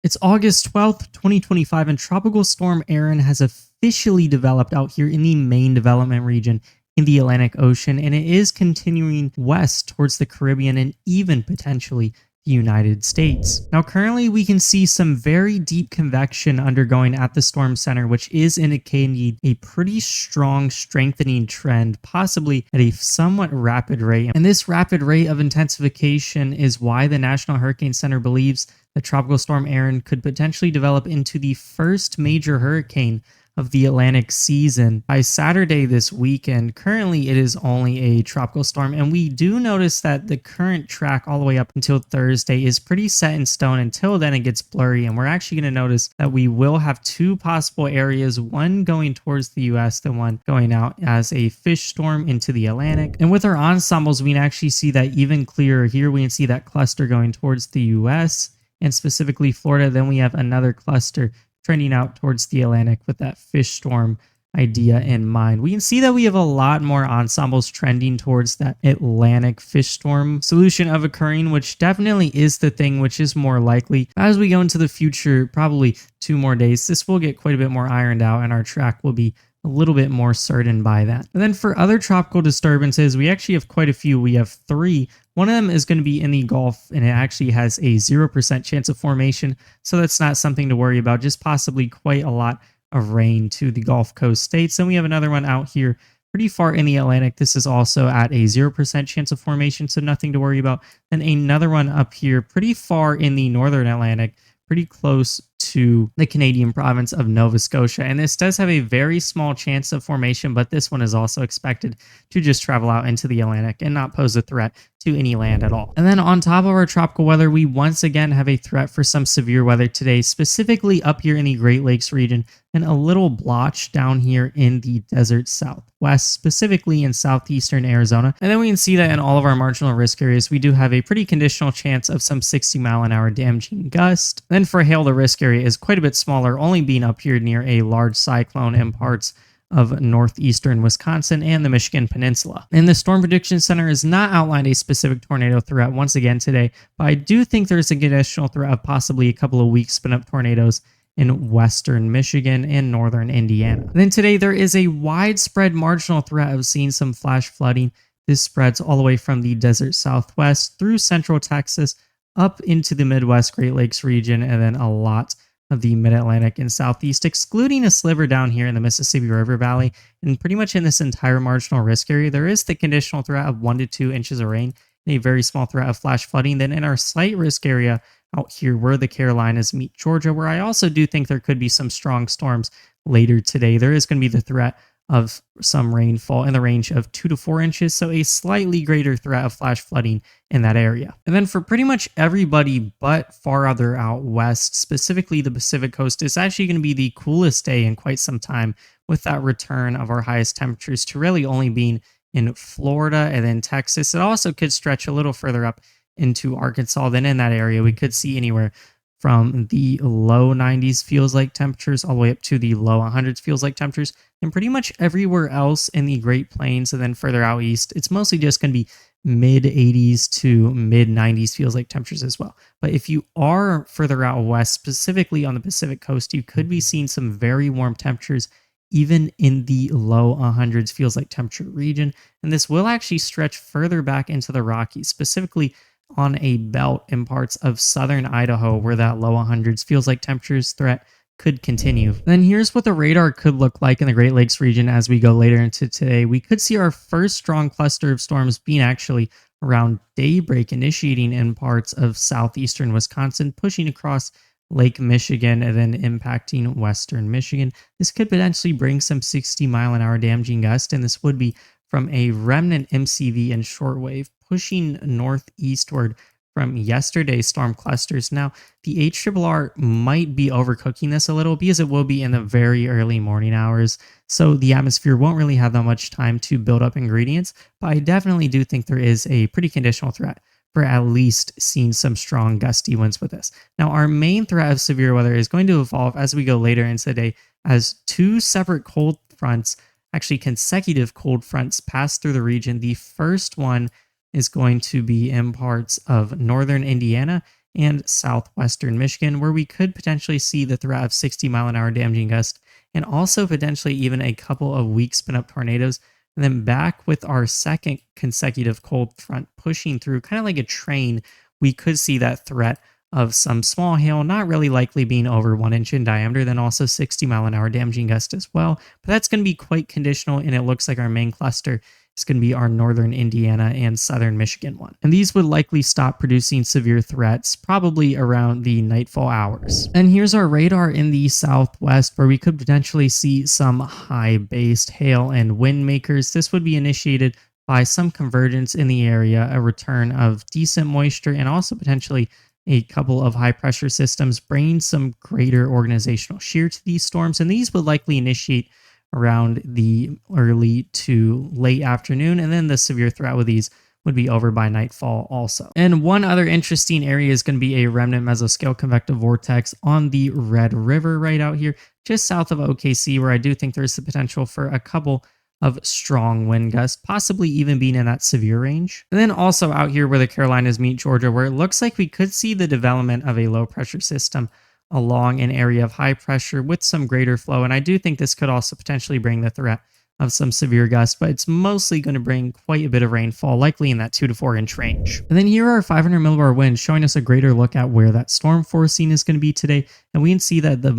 It's August 12th, 2025, and Tropical Storm Erin has officially developed out here in the main development region in the Atlantic Ocean, and it is continuing west towards the Caribbean and even potentially the United States. Now, currently, we can see some very deep convection undergoing at the storm center, which is indicating a pretty strong strengthening trend, possibly at a somewhat rapid rate. And this rapid rate of intensification is why the National Hurricane Center believes that Tropical Storm Erin could potentially develop into the first major hurricane of the Atlantic season by Saturday this weekend. Currently, it is only a tropical storm, and we do notice that the current track all the way up until Thursday is pretty set in stone. Until then, it gets blurry, and we're actually going to notice that we will have two possible areas, one going towards the US, the one going out as a fish storm into the Atlantic. And with our ensembles, we can actually see that even clearer here. We can see that cluster going towards the US and specifically Florida. Then we have another cluster trending out towards the Atlantic with that fish storm idea in mind. We can see that we have a lot more ensembles trending towards that Atlantic fish storm solution of occurring, which definitely is the thing which is more likely. As we go into the future, probably 2 more days, this will get quite a bit more ironed out and our track will be a little bit more certain by that. And then for other tropical disturbances, we actually have quite a few. We have 3. One of them is going to be in the Gulf, and it actually has a 0% chance of formation, so that's not something to worry about, just possibly quite a lot of rain to the Gulf Coast states. And we have another one out here pretty far in the Atlantic. This is also at a 0% chance of formation, so nothing to worry about. And another one up here pretty far in the northern Atlantic, pretty close to the Canadian province of Nova Scotia. And this does have a very small chance of formation, but this one is also expected to just travel out into the Atlantic and not pose a threat to any land at all. And then on top of our tropical weather, we once again have a threat for some severe weather today, specifically up here in the Great Lakes region and a little blotch down here in the desert southwest, specifically in southeastern Arizona. And then we can see that in all of our marginal risk areas, we do have a pretty conditional chance of some 60-mile-an-hour damaging gust. Then for hail, the risk area is quite a bit smaller, only being up here near a large cyclone in parts of northeastern Wisconsin and the Michigan Peninsula. And the Storm Prediction Center has not outlined a specific tornado threat once again today, but I do think there's a conditional threat of possibly a couple of weak spin-up tornadoes in western Michigan and northern Indiana. And then today there is a widespread marginal threat of seeing some flash flooding. This spreads all the way from the desert southwest through central Texas up into the Midwest Great Lakes region, and then a lot of the mid-Atlantic and southeast, excluding a sliver down here in the Mississippi River Valley. And pretty much in this entire marginal risk area, there is the conditional threat of 1 to 2 inches of rain and a very small threat of flash flooding. Then in our slight risk area out here where the Carolinas meet Georgia, where I also do think there could be some strong storms later today, there is going to be the threat of some rainfall in the range of 2 to 4 inches, so a slightly greater threat of flash flooding in that area. And then for pretty much everybody but farther out west, specifically the Pacific coast, it's actually going to be the coolest day in quite some time, with that return of our highest temperatures to really only being in Florida and then Texas. It also could stretch a little further up into Arkansas. Then in that area, we could see anywhere from the low 90s feels like temperatures all the way up to the low 100s feels like temperatures. And pretty much everywhere else in the Great Plains and then further out east, it's mostly just going to be mid 80s to mid 90s feels like temperatures as well. But if you are further out west, specifically on the Pacific coast, you could be seeing some very warm temperatures even in the low 100s feels like temperature region. And this will actually stretch further back into the Rockies, specifically on a belt in parts of southern Idaho where that low 100s feels like temperatures threat could continue. Then here's what the radar could look like in the Great Lakes region as we go later into today. We could see our first strong cluster of storms being actually around daybreak, initiating in parts of southeastern Wisconsin, pushing across Lake Michigan and then impacting western Michigan. This could potentially bring some 60-mile-an-hour damaging gust, and this would be from a remnant MCV and shortwave pushing northeastward from yesterday's storm clusters. Now, the HRRR might be overcooking this a little because it will be in the very early morning hours, so the atmosphere won't really have that much time to build up ingredients, but I definitely do think there is a pretty conditional threat for at least seeing some strong gusty winds with this. Now, our main threat of severe weather is going to evolve as we go later into the day as 2 separate cold fronts, actually consecutive cold fronts, pass through the region. The first one is going to be in parts of northern Indiana, and southwestern Michigan, where we could potentially see the threat of 60-mile-an-hour damaging gusts and also potentially even a couple of weak spin up tornadoes. And then back with our second consecutive cold front pushing through, kind of like a train, we could see that threat of some small hail, not really likely being over 1 inch in diameter, then also 60-mile-an-hour damaging gust as well. But that's going to be quite conditional, and it looks like our main cluster is going to be our northern Indiana and southern Michigan one. And these would likely stop producing severe threats probably around the nightfall hours. And here's our radar in the southwest, where we could potentially see some high-based hail and wind makers. This would be initiated by some convergence in the area, a return of decent moisture, and also potentially a couple of high pressure systems, bringing some greater organizational shear to these storms. And these would likely initiate around the early to late afternoon. And then the severe threat with these would be over by nightfall also. And one other interesting area is going to be a remnant mesoscale convective vortex on the Red River right out here, just south of OKC, where I do think there's the potential for a couple of strong wind gusts, possibly even being in that severe range. And then also out here where the Carolinas meet Georgia, where it looks like we could see the development of a low pressure system along an area of high pressure with some greater flow. And I do think this could also potentially bring the threat of some severe gusts, but it's mostly going to bring quite a bit of rainfall, likely in that 2 to 4 inch range. And then here are 500 millibar winds showing us a greater look at where that storm forcing is going to be today. And we can see that the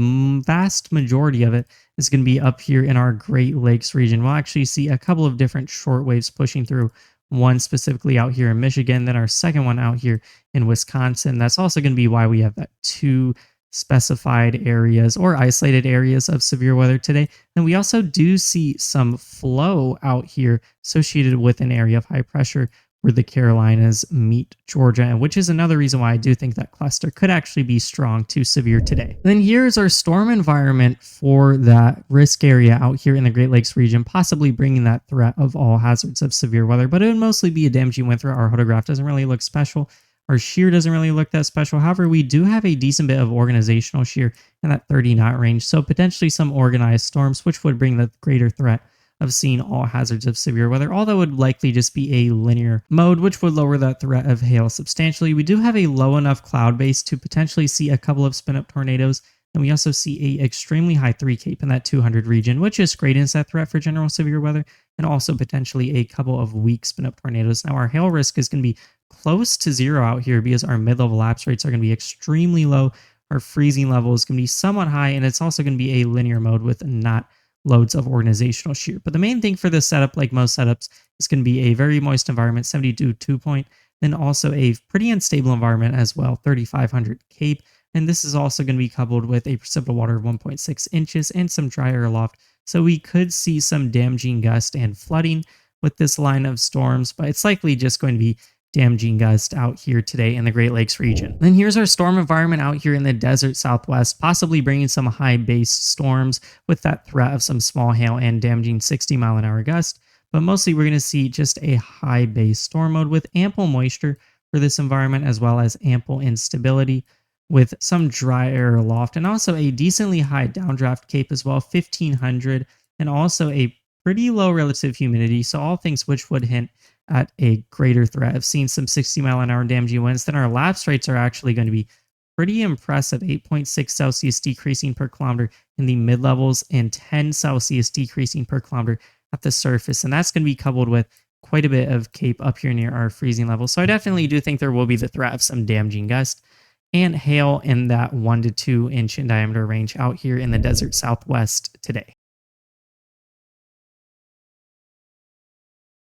vast majority of it is going to be up here in our Great Lakes region. We'll actually see a couple of different short waves pushing through, one specifically out here in Michigan, then our second one out here in Wisconsin. That's also going to be why we have that 2 specified areas or isolated areas of severe weather today. And we also do see some flow out here associated with an area of high pressure where the Carolinas meet Georgia, and which is another reason why I do think that cluster could actually be strong to severe today. Then here's our storm environment for that risk area out here in the Great Lakes region, possibly bringing that threat of all hazards of severe weather, but it would mostly be a damaging wind threat. Our photograph doesn't really look special. Our shear doesn't really look that special. However, we do have a decent bit of organizational shear in that 30 knot range. So potentially some organized storms, which would bring the greater threat of seeing all hazards of severe weather, although it would likely just be a linear mode, which would lower that threat of hail substantially. We do have a low enough cloud base to potentially see a couple of spin up tornadoes. And we also see a extremely high 3 cape in that 200 region, which is great as that threat for general severe weather, and also potentially a couple of weak spin up tornadoes. Now our hail risk is going to be close to 0 out here because our mid-level lapse rates are going to be extremely low. Our freezing level is going to be somewhat high, and it's also going to be a linear mode with not loads of organizational shear. But the main thing for this setup, like most setups, is going to be a very moist environment, 72 dew point, then also a pretty unstable environment as well, 3,500 cape. And this is also going to be coupled with a precipitable water of 1.6 inches and some dry air aloft. So we could see some damaging gust and flooding with this line of storms, but it's likely just going to be damaging gust out here today in the Great Lakes region. Then here's our storm environment out here in the desert southwest, possibly bringing some high base storms with that threat of some small hail and damaging 60-mile-an-hour gust. But mostly we're going to see just a high base storm mode with ample moisture for this environment, as well as ample instability with some dry air aloft, and also a decently high downdraft cape as well, 1500, and also a pretty low relative humidity. So all things which would hint at a greater threat of seeing some 60-mile-an-hour damaging winds. Then our lapse rates are actually going to be pretty impressive, 8.6 Celsius decreasing per kilometer in the mid-levels and 10 Celsius decreasing per kilometer at the surface. And that's going to be coupled with quite a bit of cape up here near our freezing level. So I definitely do think there will be the threat of some damaging gust and hail in that 1 to 2 inch in diameter range out here in the desert southwest today.